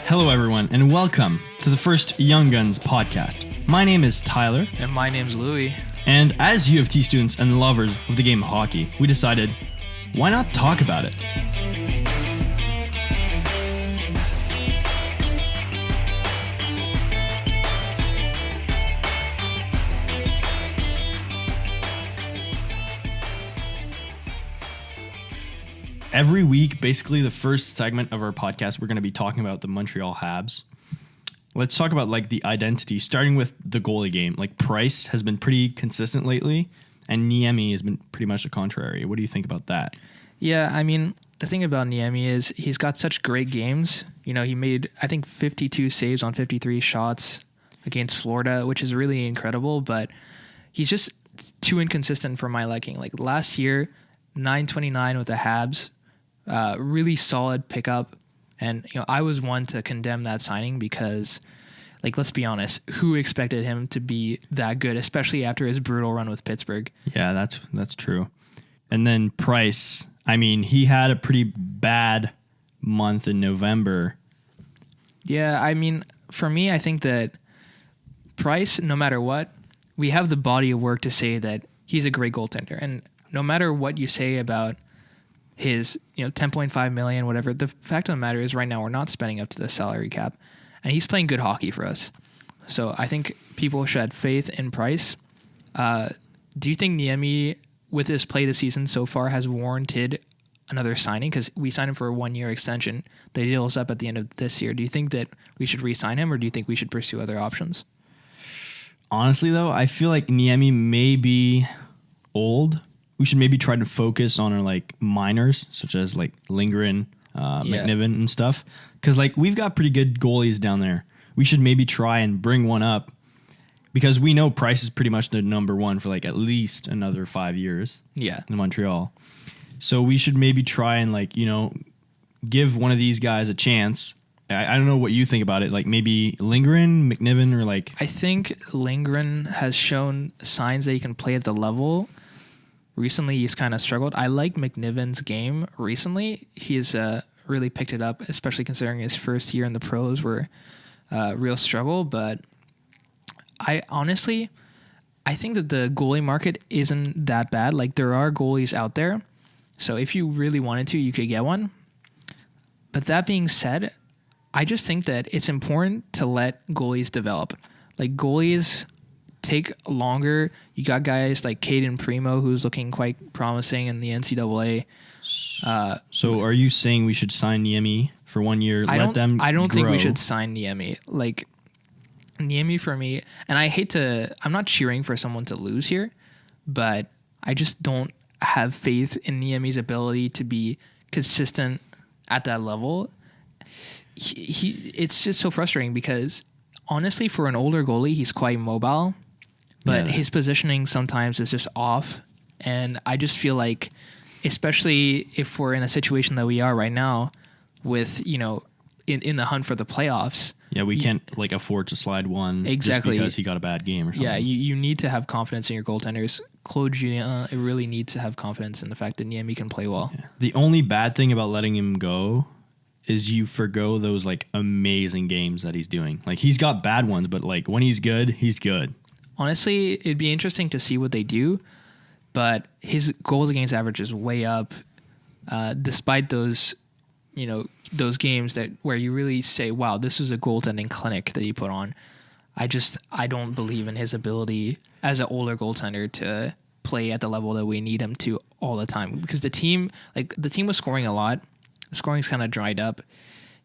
Hello, everyone, and welcome to the first Young Guns podcast. My name is Tyler. And my name's Louie. And as U of T students and lovers of the game of hockey, we decided, why not talk about it? Every week, basically the first segment of our podcast, we're going to be talking about the Montreal Habs. Let's talk about like the identity, starting with the goalie game. Like Price has been pretty consistent lately, and Niemi has been pretty much the contrary. What do you think about that? Yeah, I mean, the thing about Niemi is he's got such great games. You know, he made, I think, 52 saves on 53 shots against Florida, which is really incredible, but he's just too inconsistent for my liking. Like last year, 929 with the Habs. Really solid pickup. And, you know, I was one to condemn that signing because, like, let's be honest, who expected him to be that good, especially after his brutal run with Pittsburgh? Yeah, that's true. And then Price, I mean, he had a pretty bad month in November. Yeah, I mean, for me, I think that Price, no matter what, we have the body of work to say that he's a great goaltender. And no matter what you say about his, you know, 10.5 million, whatever, the fact of the matter is right now we're not spending up to the salary cap, and he's playing good hockey for us. So I think people should have faith in Price. Do you think Niemi, with his play this season so far, has warranted another signing? Because we signed him for a 1-year extension. The deal is up at the end of this year. Do you think that we should re-sign him, or do you think we should pursue other options? Honestly, though, I feel like Niemi may be old. We should maybe try to focus on our like minors, such as like Lindgren, McNiven and stuff. Because like we've got pretty good goalies down there. We should maybe try and bring one up because we know Price is pretty much the number one for like at least another 5 years. Yeah, in Montreal. So we should maybe try and like, you know, give one of these guys a chance. I don't know what you think about it. Like maybe Lindgren, McNiven, or like. I think Lindgren has shown signs that he can play at the level. Recently, he's kind of struggled. I like McNiven's game recently. He's really picked it up, especially considering his first year in the pros were a real struggle. But I think that the goalie market isn't that bad. Like, there are goalies out there. So if you really wanted to, you could get one. But that being said, I just think that it's important to let goalies develop. Like, goalies take longer. You got guys like Caden Primo, who's looking quite promising in the NCAA. So are you saying we should sign Niemi for 1 year? I don't grow? think we should sign Niemi. Like, Niemi for me, and I'm not cheering for someone to lose here, but I just don't have faith in Niemi's ability to be consistent at that level. It's just so frustrating because honestly, for an older goalie, he's quite mobile. But his positioning sometimes is just off. And I just feel like, especially if we're in a situation that we are right now with, you know, in the hunt for the playoffs. Yeah, we can't like afford to slide one exactly just because he got a bad game or something. Yeah, you need to have confidence in your goaltenders. Claude Julien really needs to have confidence in the fact that Niemi can play well. Yeah. The only bad thing about letting him go is you forgo those like amazing games that he's doing. Like he's got bad ones, but like when he's good, he's good. Honestly, it'd be interesting to see what they do, but his goals against average is way up, despite those, you know, those games that where you really say, wow, this was a goaltending clinic that he put on. I don't believe in his ability as an older goaltender to play at the level that we need him to all the time, because the team was scoring a lot. The scoring's kind of dried up.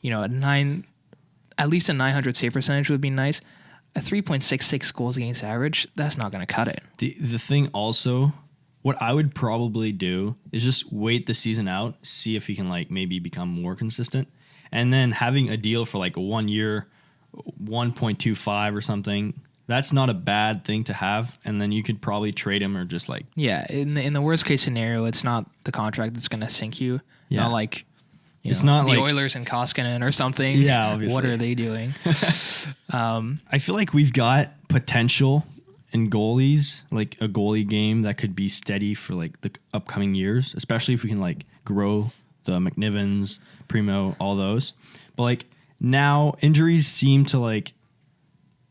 You know, at least a 900 save percentage would be nice. A 3.66 goals against average, that's not going to cut it. The thing also, what I would probably do is just wait the season out, see if he can like maybe become more consistent, and then having a deal for like 1 year, 1.25 or something. That's not a bad thing to have, and then you could probably trade him or just like in the worst case scenario, it's not the contract that's going to sink you. Yeah. Not like. It's not the like Oilers and Koskinen or something. Yeah, obviously. What are they doing? I feel like we've got potential in goalies, like a goalie game that could be steady for like the upcoming years, especially if we can like grow the McNivens, Primo, all those. But like now injuries seem to like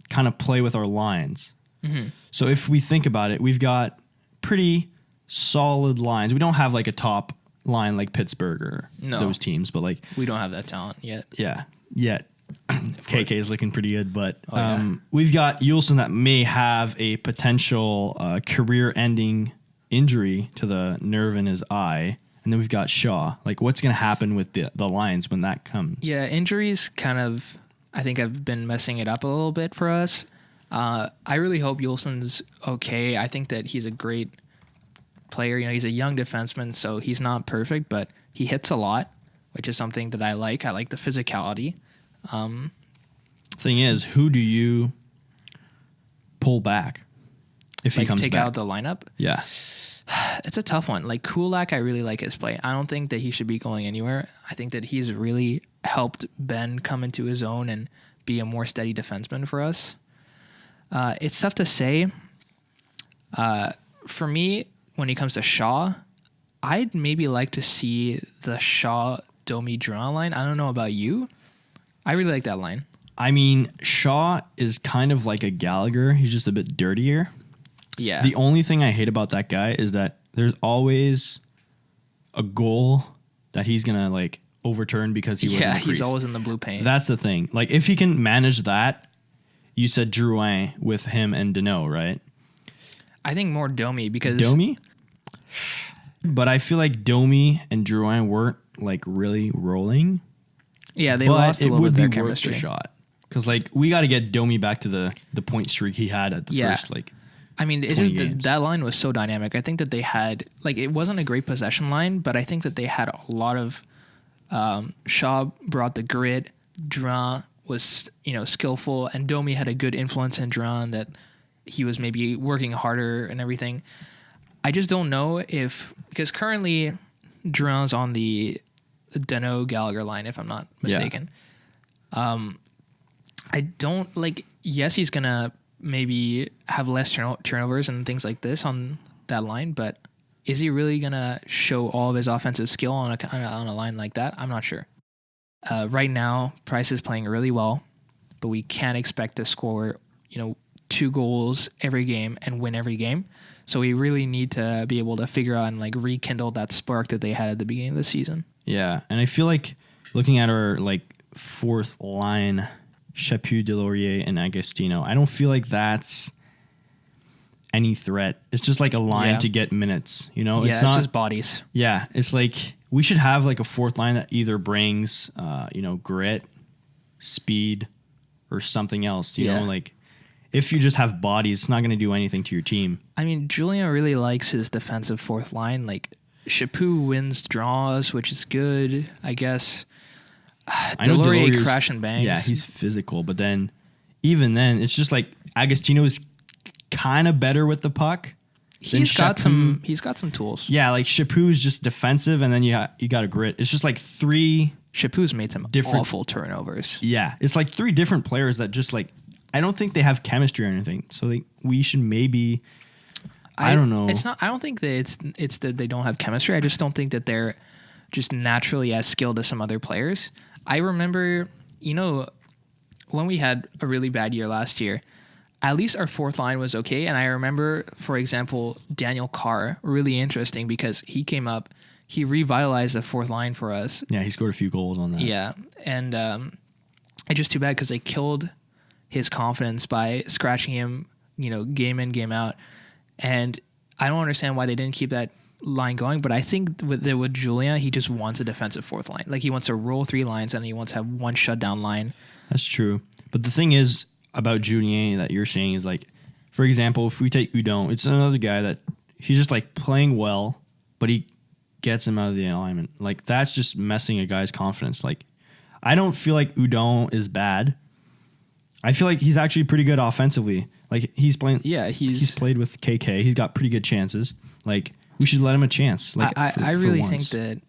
kind of play with our lines. Mm-hmm. So if we think about it, we've got pretty solid lines. We don't have like a top line like Pittsburgh or those teams, but like we don't have that talent yet. Yeah, yet. KK is looking pretty good, but we've got Juleson that may have a potential career-ending injury to the nerve in his eye, and then we've got Shaw. Like, what's going to happen with the lines when that comes? Yeah, injuries kind of, I think, have been messing it up a little bit for us. I really hope Juleson's okay. I think that he's a great player. You know, he's a young defenseman, so he's not perfect, but he hits a lot, which is something that I like. I like the physicality. Thing is, who do you pull back if he comes back? Take out the lineup? Yeah. It's a tough one. Like Kulak, I really like his play. I don't think that he should be going anywhere. I think that he's really helped Ben come into his own and be a more steady defenseman for us. It's tough to say. For me, when it comes to Shaw, I'd maybe like to see the Shaw-Domi-Drouin line. I don't know about you. I really like that line. I mean, Shaw is kind of like a Gallagher. He's just a bit dirtier. Yeah. The only thing I hate about that guy is that there's always a goal that he's going to like overturn because he was in the crease. He's always in the blue paint. That's the thing. Like if he can manage that, you said Drouin with him and Deneau, right? I think more Domi because... Domi? But I feel like Domi and Drouin weren't like really rolling. Yeah, they lost a little bit of their chemistry. Worth the shot. Because like we got to get Domi back to the point streak he had at the first like. I mean, it just that line was so dynamic. I think that they had like it wasn't a great possession line, but I think that they had a lot of. Shaw brought the grit. Drouin was skillful, and Domi had a good influence in Drouin that he was maybe working harder and everything. I just don't know because currently Drouin's on the Deneau Gallagher line, if I'm not mistaken. Yeah. I don't like. Yes, he's gonna maybe have less turnovers and things like this on that line, but is he really gonna show all of his offensive skill on a line like that? I'm not sure. Right now, Price is playing really well, but we can't expect to score 2 goals every game and win every game. So we really need to be able to figure out and like rekindle that spark that they had at the beginning of the season. Yeah, and I feel like looking at our like fourth line, Chaput, Delorier, and Agostino, I don't feel like that's any threat. It's just like a line to get minutes. It's not just bodies. Yeah, it's like we should have like a fourth line that either brings, grit, speed, or something else. You know, like if you just have bodies, it's not going to do anything to your team. I mean, Julien really likes his defensive fourth line. Like Chaput wins draws, which is good, I guess. Delorier crash and bangs. Yeah, he's physical, but then even then, it's just like Agostino is kind of better with the puck. He's got some tools. Yeah, like Chaput's just defensive, and then you got a grit. It's just like 3. Chaput's made some awful turnovers. Yeah, it's like 3 different players that just like I don't think they have chemistry or anything. So like we should maybe. I don't know. It's not. I don't think that it's that they don't have chemistry. I just don't think that they're just naturally as skilled as some other players. I remember, when we had a really bad year last year, at least our fourth line was okay. And I remember, for example, Daniel Carr, really interesting because he came up, he revitalized the fourth line for us. Yeah, he scored a few goals on that. Yeah, and it's just too bad because they killed his confidence by scratching him, game in, game out. And I don't understand why they didn't keep that line going, but I think with Julien, he just wants a defensive fourth line. Like he wants to roll 3 lines and he wants to have one shutdown line. That's true. But the thing is about Julien that you're saying is like, for example, if we take Udon, it's another guy that he's just like playing well, but he gets him out of the alignment. Like that's just messing a guy's confidence. Like I don't feel like Udon is bad. I feel like he's actually pretty good offensively. Like he's playing. Yeah, he's played with KK. He's got pretty good chances. Like we should let him a chance. Like I really think that.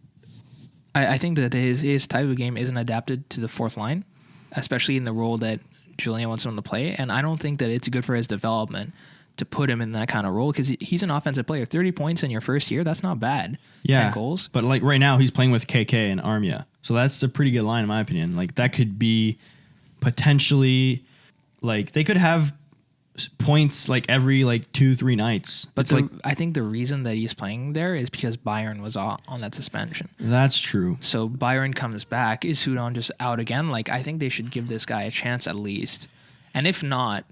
I think that his type of game isn't adapted to the fourth line, especially in the role that Julien wants him to play. And I don't think that it's good for his development to put him in that kind of role because he's an offensive player. 30 points in your first year, that's not bad. Yeah, 10 goals. But like right now, he's playing with KK and Armia. So that's a pretty good line in my opinion. Like that could be potentially like they could have points like every like 2-3 nights. But I think the reason that he's playing there is because Byron was on that suspension. That's true. So Byron comes back. Is Hudon just out again? Like I think they should give this guy a chance at least. And if not,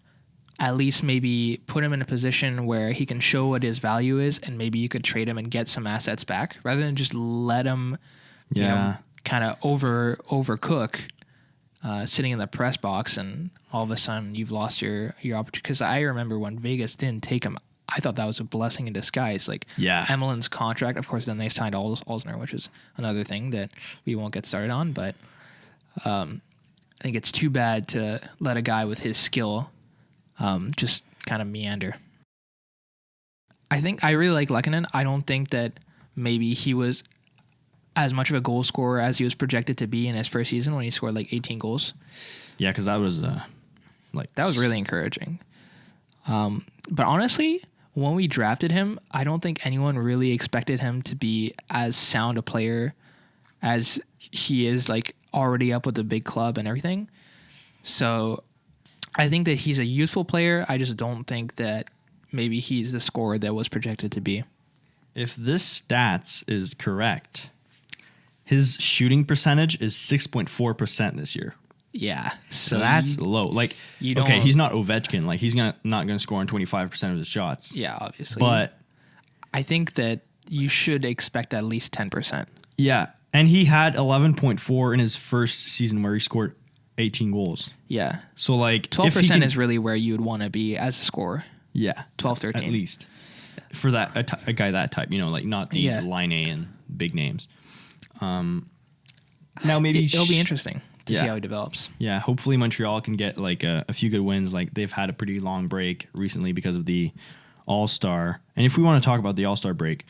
at least maybe put him in a position where he can show what his value is, and maybe you could trade him and get some assets back rather than just let him, you know, kind of overcook, sitting in the press box, and all of a sudden you've lost your opportunity. Because I remember when Vegas didn't take him, I thought that was a blessing in disguise. Like Emelin's contract, of course, then they signed Olsner, which is another thing that we won't get started on. But I think it's too bad to let a guy with his skill just kind of meander. I really like Lehkonen. I don't think that maybe he was as much of a goal scorer as he was projected to be in his first season when he scored like 18 goals. Yeah, because that was really encouraging. But honestly, when we drafted him, I don't think anyone really expected him to be as sound a player as he is, like already up with the big club and everything. So I think that he's a useful player. I just don't think that maybe he's the scorer that was projected to be. If this stats is correct, his shooting percentage is 6.4% this year. Yeah. So that's low. Like, okay, he's not Ovechkin. Like, he's not going to score on 25% of his shots. Yeah, obviously. But I think that you should expect at least 10%. Yeah. And he had 11.4 in his first season where he scored 18 goals. Yeah. So, like, 12% is really where you would want to be as a scorer. Yeah. 12, 13. At least. For that a guy that type, you know, like not these line A and big names. Now maybe it'll be interesting to see how he develops. Yeah, hopefully Montreal can get like a few good wins. Like they've had a pretty long break recently because of the All-Star. And if we want to talk about the All-Star break,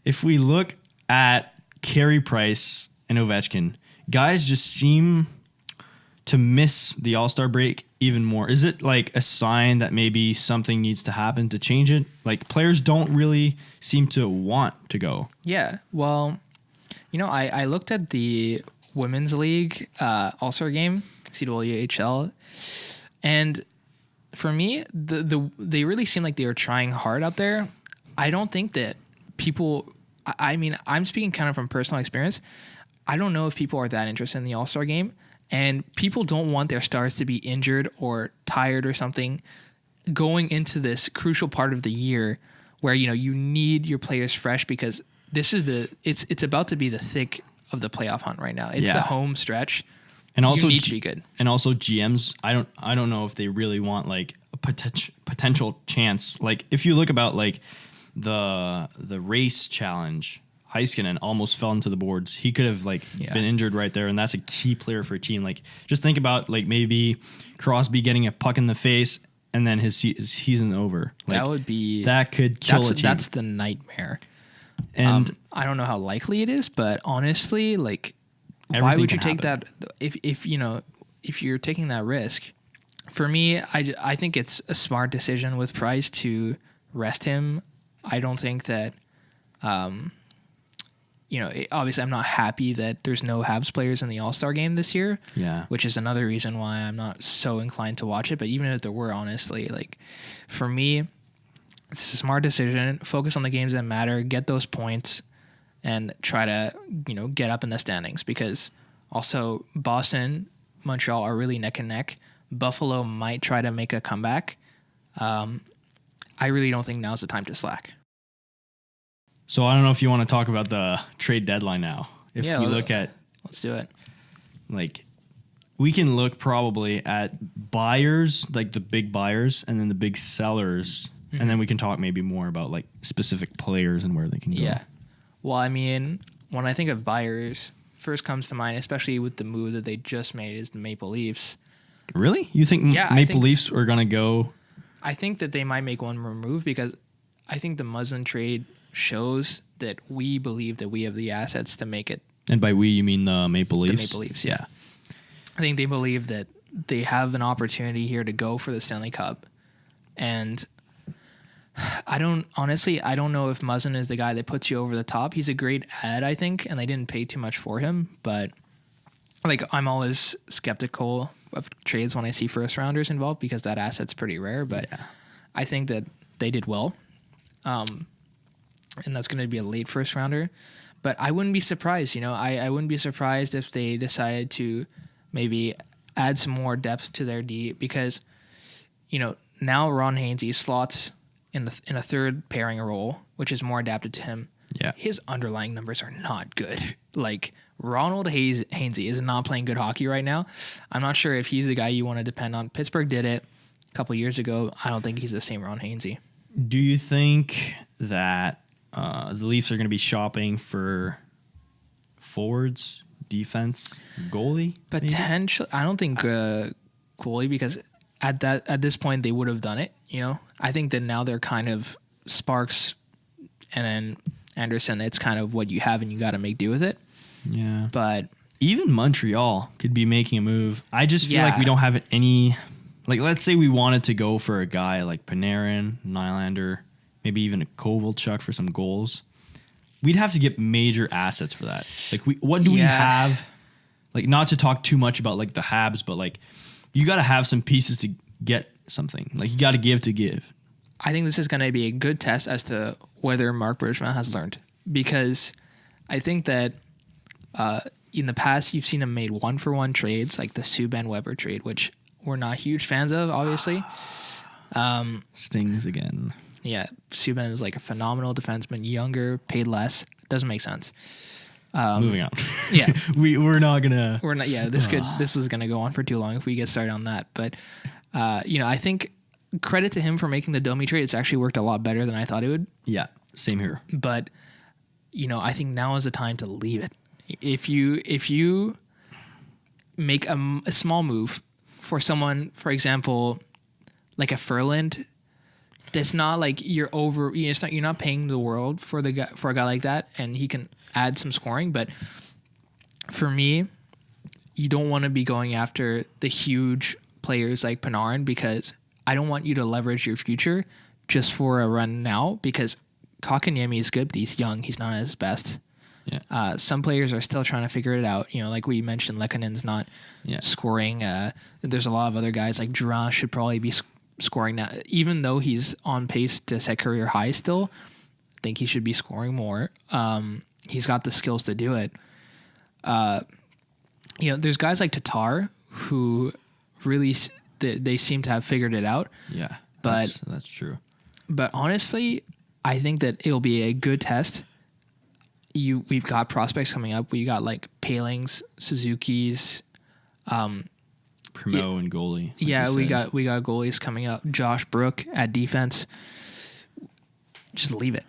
if we look at Carey Price and Ovechkin, guys just seem to miss the All-Star break even more. Is it like a sign that maybe something needs to happen to change it? Like players don't really seem to want to go. Yeah, well, you know, I looked at the Women's League All-Star game, CWHL, and for me, they really seem like they were trying hard out there. I don't think that people, I mean, I'm speaking kind of from personal experience. I don't know if people are that interested in the All-Star game, and people don't want their stars to be injured or tired or something going into this crucial part of the year where, you know, you need your players fresh because this is it's about to be the thick of the playoff hunt right now. It's the home stretch. And also you need to be good. And also GMs, I don't know if they really want like a potential chance. Like if you look about like the race challenge, Heiskanen almost fell into the boards. He could have like been injured right there, and that's a key player for a team. Like just think about like maybe Crosby getting a puck in the face and then his season over. Like, that could kill a team. That's the nightmare. And I don't know how likely it is, but honestly, like, why would you take that? If you know, if you're taking that risk, for me, I think it's a smart decision with Price to rest him. I don't think that, you know, obviously I'm not happy that there's no Habs players in the All-Star game this year. Yeah. Which is another reason why I'm not so inclined to watch it. But even if there were, honestly, like, for me, it's a smart decision. Focus on the games that matter, get those points, and try to, you know, get up in the standings. Because also Boston, Montreal are really neck and neck. Buffalo might try to make a comeback. I really don't think now's the time to slack. So I don't know if you want to talk about the trade deadline now. If we look at... Let's do it. Like, we can look probably at buyers, like the big buyers, and then the big sellers. Mm-hmm. And then we can talk maybe more about, like, specific players and where they can go. Yeah. Well, I mean, when I think of buyers, first comes to mind, especially with the move that they just made, is the Maple Leafs. Really? You think Maple Leafs are going to go... I think that they might make one more move because I think the Muzzin trade shows that we believe that we have the assets to make it. And by we, you mean the Maple Leafs? The Maple Leafs, yeah. I think they believe that they have an opportunity here to go for the Stanley Cup. And I don't know if Muzzin is the guy that puts you over the top. He's a great ad, I think, and they didn't pay too much for him. But like, I'm always skeptical of trades when I see first rounders involved because that asset's pretty rare. But I think that they did well, and that's going to be a late first rounder. But I wouldn't be surprised. I wouldn't be surprised if they decided to maybe add some more depth to their D because now Ron Hainsey slots in a third pairing role, which is more adapted to him. Yeah. His underlying numbers are not good. Like, Ronald Hainsey is not playing good hockey right now. I'm not sure if he's the guy you want to depend on. Pittsburgh did it a couple years ago. I don't think he's the same Ron Hainsey. Do you think that the Leafs are going to be shopping for forwards, defense, goalie? Potentially. I don't think goalie because at this point they would have done it. I think that now they're kind of Sparks and then Anderson. It's kind of what you have and you got to make do with it. Yeah. But even Montreal could be making a move. I just feel like we don't have any. Like, let's say we wanted to go for a guy like Panarin, Nylander, maybe even a Kovalchuk for some goals. We'd have to get major assets for that. Like, what do we have? Like, not to talk too much about like the Habs, but like you got to have some pieces to get something. Like, you got to give to give. I think this is going to be a good test as to whether Mark Bergevin has learned, because I think that in the past you've seen him made 1-for-1 trades, like the Subban Weber trade, which we're not huge fans of, obviously. Stings again. Yeah, Subban is like a phenomenal defenseman, younger, paid less. Doesn't make sense. Moving on. Yeah, we're not gonna. We're not. Yeah, this is gonna go on for too long if we get started on that. But I think credit to him for making the Domi trade. It's actually worked a lot better than I thought it would. Yeah, same here. But I think now is the time to leave it. If you make a small move for someone, for example, like a Furland, that's not like you're not paying the world for a guy like that, and he can add some scoring. But for me, you don't want to be going after the huge players like Panarin, because I don't want you to leverage your future just for a run now, because Kotkaniemi is good, but he's young. He's not at his best. Yeah. Some players are still trying to figure it out. Like we mentioned, Lekkonen's not scoring. There's a lot of other guys like Durant should probably be scoring now, even though he's on pace to set career high still. I think he should be scoring more. He's got the skills to do it. There's guys like Tatar who really they seem to have figured it out. Yeah, but that's true. But honestly, I think that it'll be a good test. We've got prospects coming up. We got like Palings, Suzuki's, Primo and goalie. We got goalies coming up. Josh Brook at defense. Just leave it.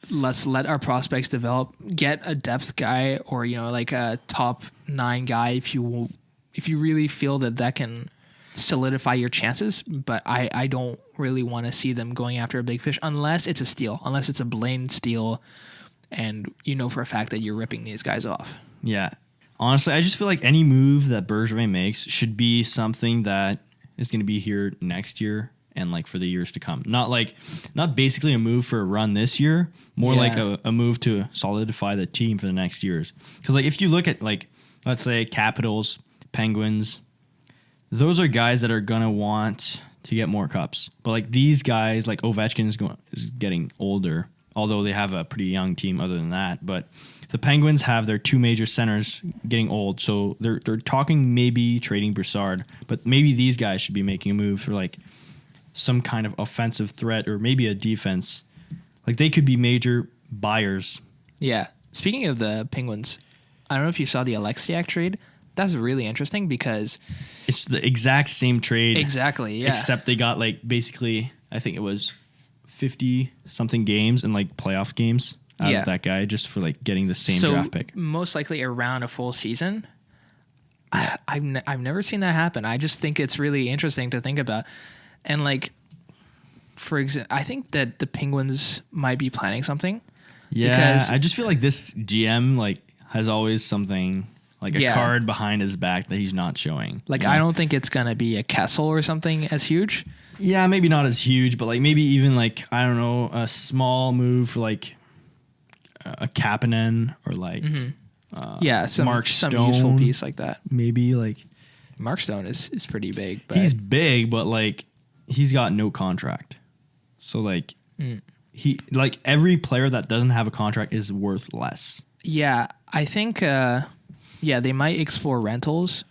Let's let our prospects develop. Get a depth guy or like a top 9 guy if you really feel that can solidify your chances. But I don't really want to see them going after a big fish unless it's a steal, unless it's a blatant steal, and for a fact that you're ripping these guys off. Yeah. Honestly, I just feel like any move that Bergevin makes should be something that is going to be here next year and like for the years to come. Not basically a move for a run this year, more like a move to solidify the team for the next years. Because like if you look at like, let's say Capitals, Penguins, those are guys that are going to want to get more cups. But like these guys, like Ovechkin is getting older, although they have a pretty young team other than that. But the Penguins have their 2 major centers getting old, so they're talking maybe trading Broussard, but maybe these guys should be making a move for like some kind of offensive threat or maybe a defense. Like they could be major buyers. Yeah. Speaking of the Penguins, I don't know if you saw the Alexiak trade. That's really interesting because it's the exact same trade. Exactly, yeah. Except they got like basically, I think it was 50 something games and like playoff games out of that guy just for like getting the same draft pick. Most likely around a full season. Yeah. I've never seen that happen. I just think it's really interesting to think about. And like, for example, I think that the Penguins might be planning something. Yeah, I just feel like this GM like has always something like a card behind his back that he's not showing. Like, I don't think it's gonna be a Kessel or something as huge. Yeah, maybe not as huge, but like maybe even like, I don't know, a small move for like a Kapanen or like some useful piece like that. Maybe like Mark Stone is pretty big. But he's big, but like he's got no contract. So like he like every player that doesn't have a contract is worth less. Yeah, I think they might explore rentals.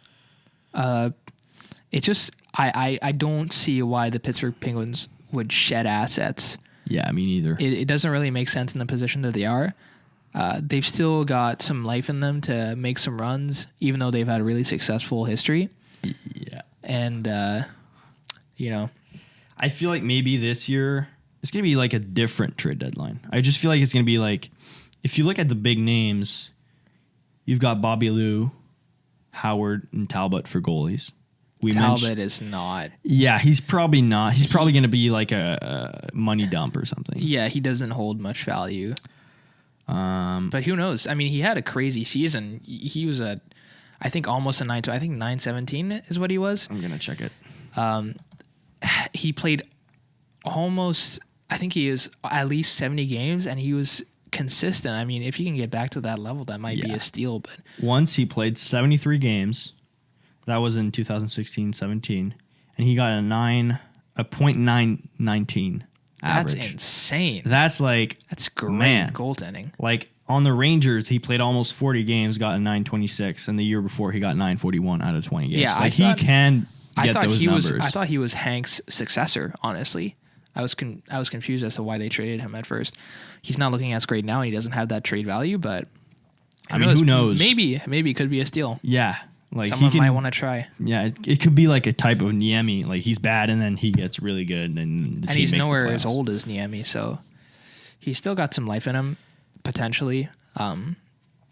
It just I don't see why the Pittsburgh Penguins would shed assets. Yeah, me neither. It doesn't really make sense in the position that they are. They've still got some life in them to make some runs, even though they've had a really successful history. Yeah. And, I feel like maybe this year it's going to be like a different trade deadline. I just feel like it's going to be like, if you look at the big names, you've got Bobby Lou, Howard, and Talbot for goalies. Talbot is not. Yeah, he's probably not. He's probably going to be like a money dump or something. Yeah, he doesn't hold much value. But who knows? I mean, he had a crazy season. He was I think almost a 9. I think 917 is what he was. I'm gonna check it. He played almost. I think he is at least 70 games, and he was consistent. I mean, if he can get back to that level, that might be a steal. But once he played 73 games, that was in 2016-17, and he got a .919. Average. That's insane. That's great goaltending. Like on the Rangers, he played almost 40 games, got a .926, and the year before he got .941 out of 20 games. Yeah, he can get those numbers. I thought he was Hank's successor. Honestly, I was confused as to why they traded him at first. He's not looking as great now, and he doesn't have that trade value. But I mean, who knows? Maybe it could be a steal. Yeah. Like someone might want to try. Yeah, it could be like a type of Niemi. Like he's bad and then he gets really good, and he's nowhere as old as Niemi, so he's still got some life in him potentially.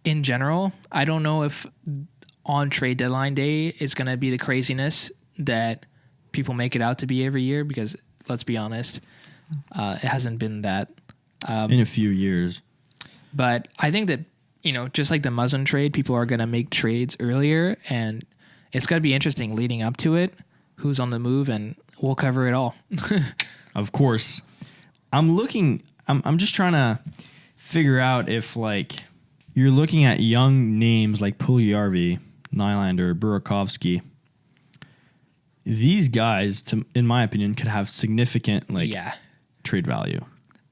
In general, I don't know if on trade deadline day is going to be the craziness that people make it out to be every year, because let's be honest, it hasn't been that in a few years. But I think that, just like the Muzzin trade, people are going to make trades earlier, and it's going to be interesting leading up to it, who's on the move, and we'll cover it all. Of course. I'm just trying to figure out if, like, you're looking at young names like Puljujarvi, Nylander, Burakovsky. These guys, in my opinion, could have significant, trade value.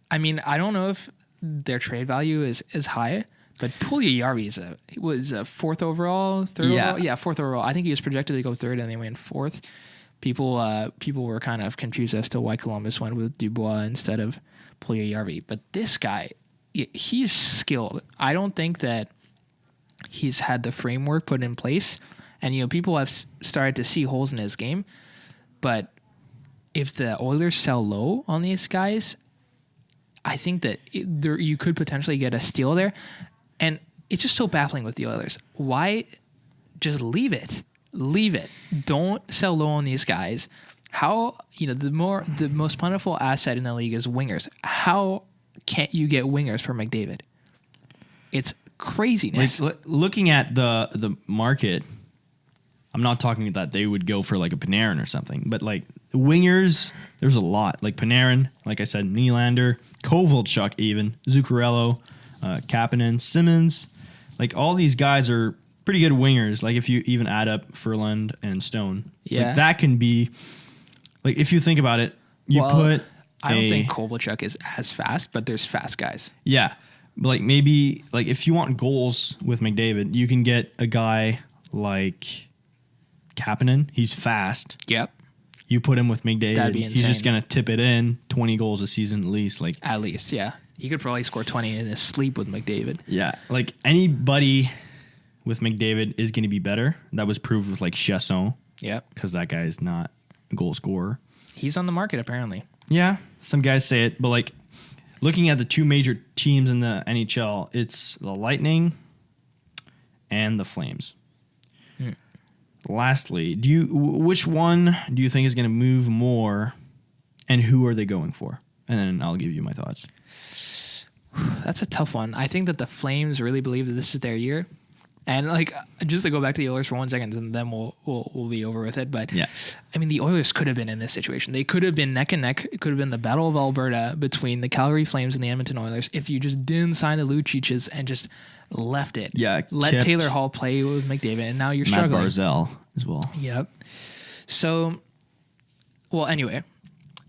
I mean, I don't know if their trade value is high, but Puljujarvi was a fourth overall, third overall. Yeah, fourth overall. I think he was projected to go third, and they went fourth. People were kind of confused as to why Columbus went with Dubois instead of Puljujarvi. But this guy, he's skilled. I don't think that he's had the framework put in place, and people have started to see holes in his game. But if the Oilers sell low on these guys, I think that you could potentially get a steal there. And it's just so baffling with the Oilers. Why just leave it? Leave it. Don't sell low on these guys. How, the most plentiful asset in the league is wingers. How can't you get wingers for McDavid? It's craziness. Looking at the market, I'm not talking that they would go for like a Panarin or something, but like wingers, there's a lot. Like Panarin, like I said, Nylander, Kovalchuk even, Zuccarello, Kapanen, Simmons. Like all these guys are pretty good wingers. Like if you even add up Furland and Stone. Yeah. Like that can be, like if you think about it, I don't think Kovalchuk is as fast, but there's fast guys. Yeah. Like maybe like if you want goals with McDavid, you can get a guy like Kapanen. He's fast. Yep. You put him with McDavid. That'd be insane. He's just gonna tip it in 20 goals a season at least. At least, yeah. He could probably score 20 in his sleep with McDavid. Yeah. Like anybody with McDavid is gonna be better. That was proved with like Chasson. Yep. Because that guy is not a goal scorer. He's on the market apparently. Yeah. Some guys say it, but like looking at the two major teams in the NHL, it's the Lightning and the Flames. Lastly, which one do you think is going to move more, and who are they going for? And then I'll give you my thoughts. That's a tough one. I think that the Flames really believe that this is their year. And like, just to go back to the Oilers for 1 second, and then we'll be over with it. But Yeah. I mean, the Oilers could have been in this situation. They could have been neck and neck. It could have been the Battle of Alberta between the Calgary Flames and the Edmonton Oilers if you just didn't sign the Lucics and just left it. Yeah, let kept Taylor Hall play with McDavid, and now you're Matt struggling. Barzal as well. Yep. So, well, anyway,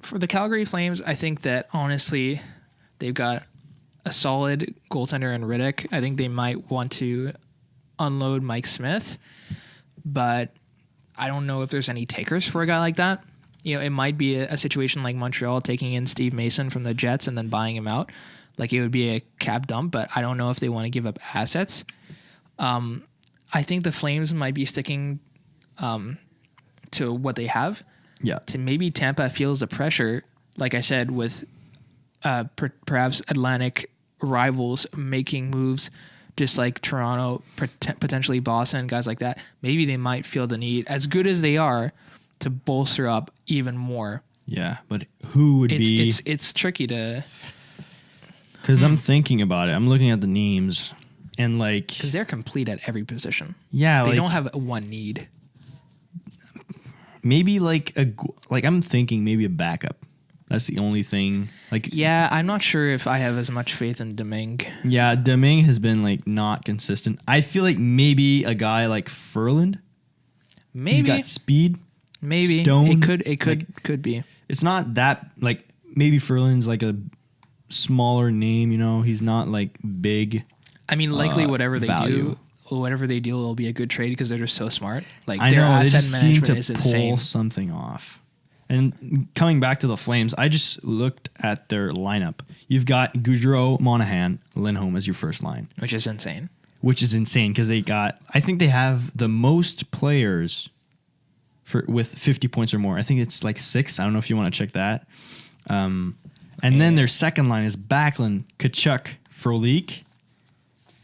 for the Calgary Flames, I think that honestly, they've got a solid goaltender in Riddick. I think they might want to unload Mike Smith, but I don't know if there's any takers for a guy like that. You know, it might be a situation like Montreal taking in Steve Mason from the Jets and then buying him out. Like, it would be a cap dump, but I don't know if they want to give up assets. I think the Flames might be sticking to what they have. Yeah. To maybe Tampa feels the pressure, like I said, with perhaps Atlantic rivals making moves, just like Toronto, potentially Boston, guys like that. Maybe they might feel the need, as good as they are, to bolster up even more. Yeah, but who would be? It's tricky to. Because I'm thinking about it. I'm looking at the names, and like, because they're complete at every position. Yeah, they like, don't have one need. Maybe like I'm thinking maybe a backup. That's the only thing. Like, yeah, I'm not sure if I have as much faith in Domingue. Yeah, Domingue has been like not consistent. I feel like maybe a guy like Furland. Maybe he's got speed. Maybe Stone. It could be. It's not that like maybe Furland's like a smaller name. You know, he's not like big. I mean, likely whatever they value. do, it'll be a good trade because they're just so smart. Like, I their know, they asset just seem management to is pull insane. something off. And coming back to the Flames, I just looked at their lineup. You've got Gaudreau, Monahan, Lindholm as your first line, Which is insane. Because I think they have the most players with 50 points or more. I think it's like 6. I don't know if you want to check that. And then their second line is Backlund, Kachuk, Frolik.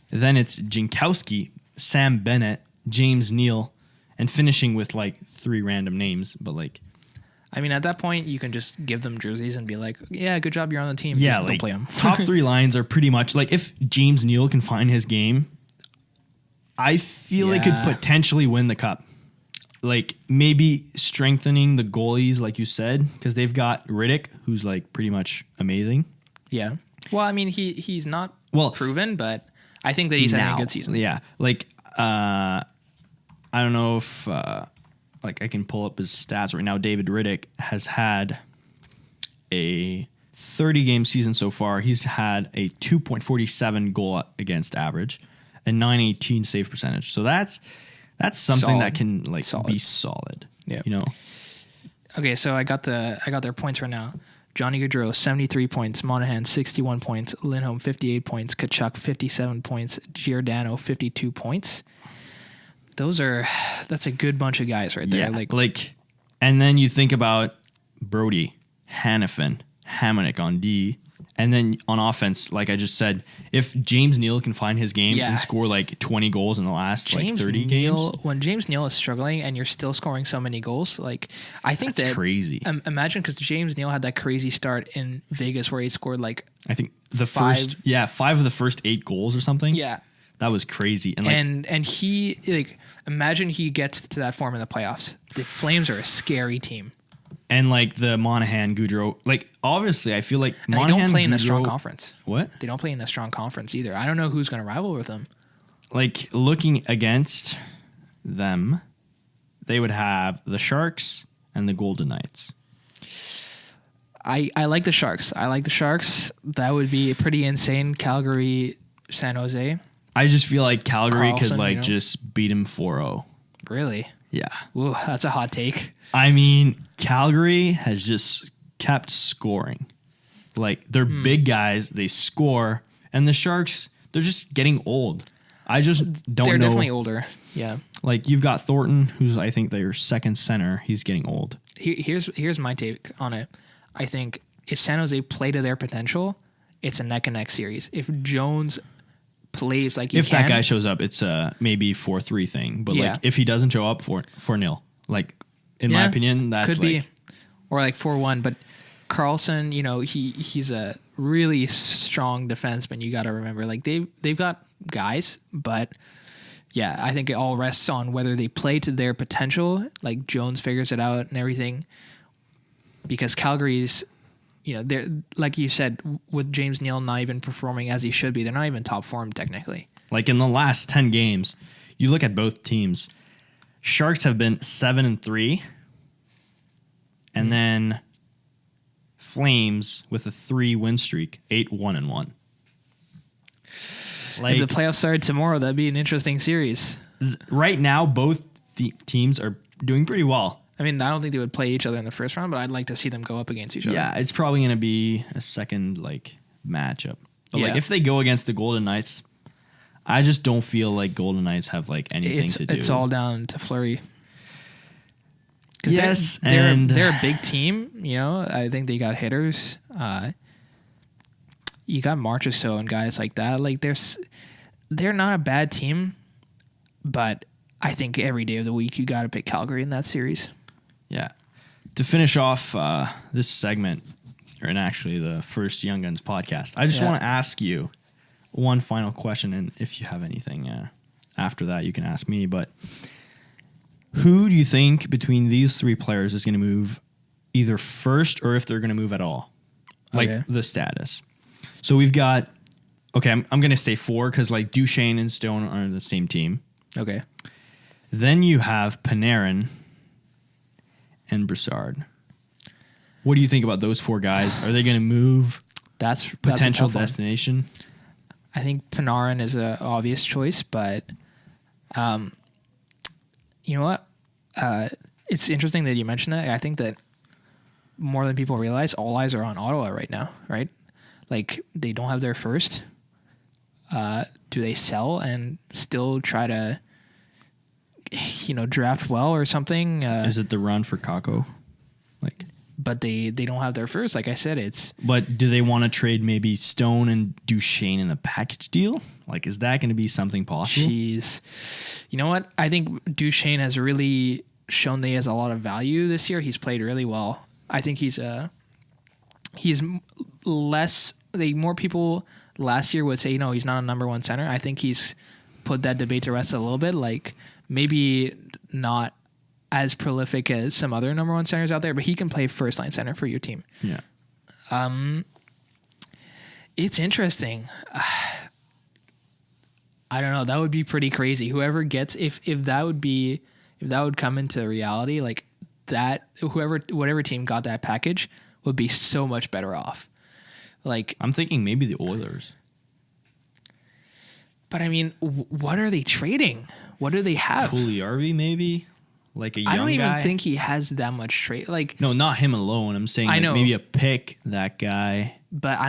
Then it's Jankowski, Sam Bennett, James Neal, and finishing with like 3 random names, but like. I mean, at that point, you can just give them jerseys and be like, yeah, good job, you're on the team. Yeah, just like, don't play them. top 3 lines are pretty much like if James Neal can find his game, I feel they could potentially win the cup. Like maybe strengthening the goalies, like you said, because they've got Riddick, who's like pretty much amazing. Yeah. Well, I mean, he's not proven, but I think that he's having a good season. Yeah. Like, I don't know if like I can pull up his stats right now. David Riddick has had a 30-game season so far. He's had a 2.47 goal against average and 918 save percentage. So that's something that can like be solid. Yeah. You know. Okay, so I got their points right now. Johnny Gaudreau 73 points, Monahan 61 points, Lindholm 58 points, Kachuk 57 points, Giordano 52 points. That's a good bunch of guys right there. Yeah, and then you think about Brody, Hannafin, Hamonic on D, and then on offense, like I just said, if James Neal can find his game and score like 20 goals in the last 30 games. When James Neal is struggling and you're still scoring so many goals, like I think that's crazy. Imagine, because James Neal had that crazy start in Vegas where he scored like I think the 5 of the first 8 goals or something. Yeah. That was crazy. And he like imagine he gets to that form in the playoffs. The Flames are a scary team. And like the Monahan, Gaudreau, like obviously I feel like Monahan, they don't play in Gaudreau, a strong conference. What? They don't play in a strong conference either. I don't know who's going to rival with them. Like looking against them, they would have the Sharks and the Golden Knights. I like the Sharks. That would be pretty insane. Calgary, San Jose. I just feel like Calgary Carlson, could like just beat him 4-0. Really? Yeah. Ooh, that's a hot take. I mean, Calgary has just kept scoring. Like they're big guys, they score, and the Sharks, they're just getting old. I just don't know. They're definitely older. Yeah. Like you've got Thornton, who's I think their second center. He's getting old. Here's my take on it. I think if San Jose play to their potential, it's a neck and neck series. If Jones plays like that guy shows up, it's a maybe 4-3 thing. But like if he doesn't show up, 4-0. Like in my opinion, that's could be, or like 4-1. But Carlson, you know, he's a really strong defenseman. You got to remember, like they've got guys, but Yeah, I think it all rests on whether they play to their potential, like Jones figures it out and everything. Because Calgary's, they're like you said, with James Neal not even performing as he should be, they're not even top form technically. Like in the last 10 games, you look at both teams. Sharks have been 7-3, and then Flames with a 3-win streak, 8-1-1. Like, if the playoffs started tomorrow, that'd be an interesting series. Right now, both teams are doing pretty well. I mean, I don't think they would play each other in the first round, but I'd like to see them go up against each other. Yeah, it's probably going to be a second matchup. But if they go against the Golden Knights, I just don't feel like Golden Knights have anything to do. It's all down to Fleury. Yes, they're a big team. I think they got hitters. You got Marchessault and guys like that. Like they're not a bad team, but I think every day of the week you got to pick Calgary in that series. Yeah. To finish off this segment, and actually the first Young Guns podcast, I just want to ask you one final question, and if you have anything after that, you can ask me. But who do you think between these three players is going to move either first or if they're going to move at all? The status. So we've got, I'm going to say 4 because Duchesne and Stone are on the same team. Okay. Then you have Panarin and Brassard. What do you think about those 4 guys? Are they going to move? That's potential destination. I think Panarin is an obvious choice, but you know what? It's interesting that you mentioned that. I think that more than people realize, all eyes are on Ottawa right now, right? They don't have their first. Do they sell and still try to, draft well or something? Is it the run for Kakko? But they don't have their first. Like I said, it's. But do they want to trade maybe Stone and Duchesne in a package deal? Is that going to be something possible? Jeez. You know what? I think Duchesne has really shown that he has a lot of value this year. He's played really well. I think he's less. More people last year would say, he's not a number one center. I think he's put that debate to rest a little bit. Maybe not as prolific as some other number one centers out there, but he can play first line center for your team. Yeah. It's interesting. I don't know. That would be pretty crazy. Whoever gets, if that would come into reality, whatever team got that package would be so much better off. I'm thinking maybe the Oilers. But I mean, what are they trading? What do they have? Puljujärvi maybe? A young guy? I don't even think he has that much trade. No, not him alone. I'm saying maybe a pick, that guy. But I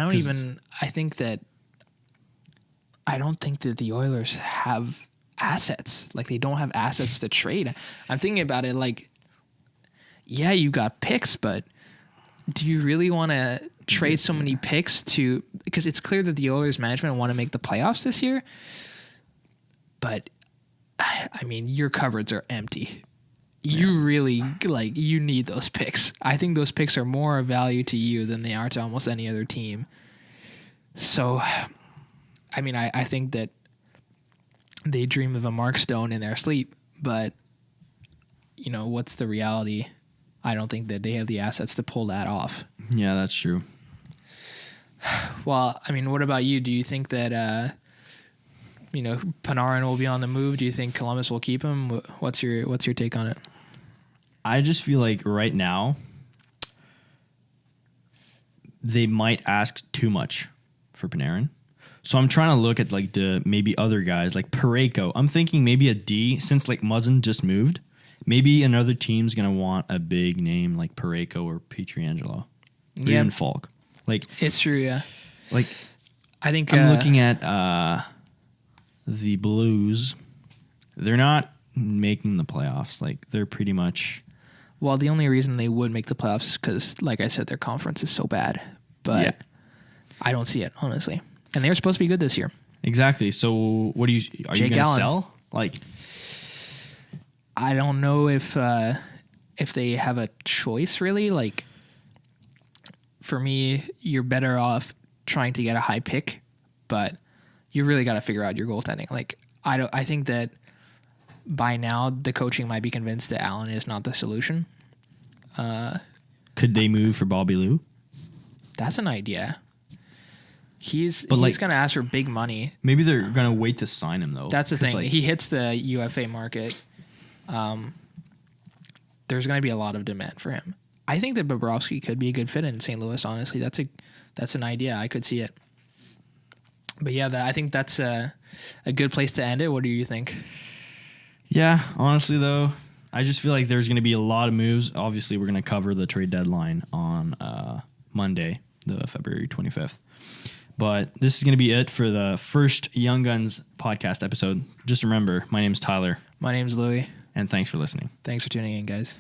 don't think that the Oilers have assets. They don't have assets to trade. I'm thinking about it yeah, you got picks, but do you really want to trade so many picks because it's clear that the Oilers management want to make the playoffs this year, but I mean, your cupboards are empty. You really you need those picks. I think those picks are more of value to you than they are to almost any other team. So, I mean, I think that they dream of a Mark Stone in their sleep, but what's the reality? I don't think that they have the assets to pull that off. Yeah, that's true. Well, I mean, what about you? Do you think that Panarin will be on the move? Do you think Columbus will keep him? What's your take on it? I just feel right now they might ask too much for Panarin. So I'm trying to look at the maybe other guys like Parayko. I'm thinking maybe a D since Muzzin just moved. Maybe another team's gonna want a big name like Parayko or Pietrangelo, or even Falk. It's true, yeah. I think I'm looking at the Blues. They're not making the playoffs. They're pretty much. Well, the only reason they would make the playoffs is because, like I said, their conference is so bad. But I don't see it, honestly. And they were supposed to be good this year. Exactly. So what are you going to sell? I don't know if they have a choice, really. For me, you're better off trying to get a high pick, but you really got to figure out your goaltending. I think that by now the coaching might be convinced that Allen is not the solution. Could they move for Bobby Lou? That's an idea. He's going to ask for big money. Maybe they're going to wait to sign him, though. That's the thing. He hits the UFA market. There's going to be a lot of demand for him. I think that Bobrovsky could be a good fit in St. Louis, honestly. That's an idea. I could see it. But yeah, I think that's a good place to end it. What do you think? Yeah, honestly, though, I just feel like there's going to be a lot of moves. Obviously, we're going to cover the trade deadline on Monday, the February 25th. But this is going to be it for the first Young Guns podcast episode. Just remember, my name's Tyler. My name's Louie. And thanks for listening. Thanks for tuning in, guys.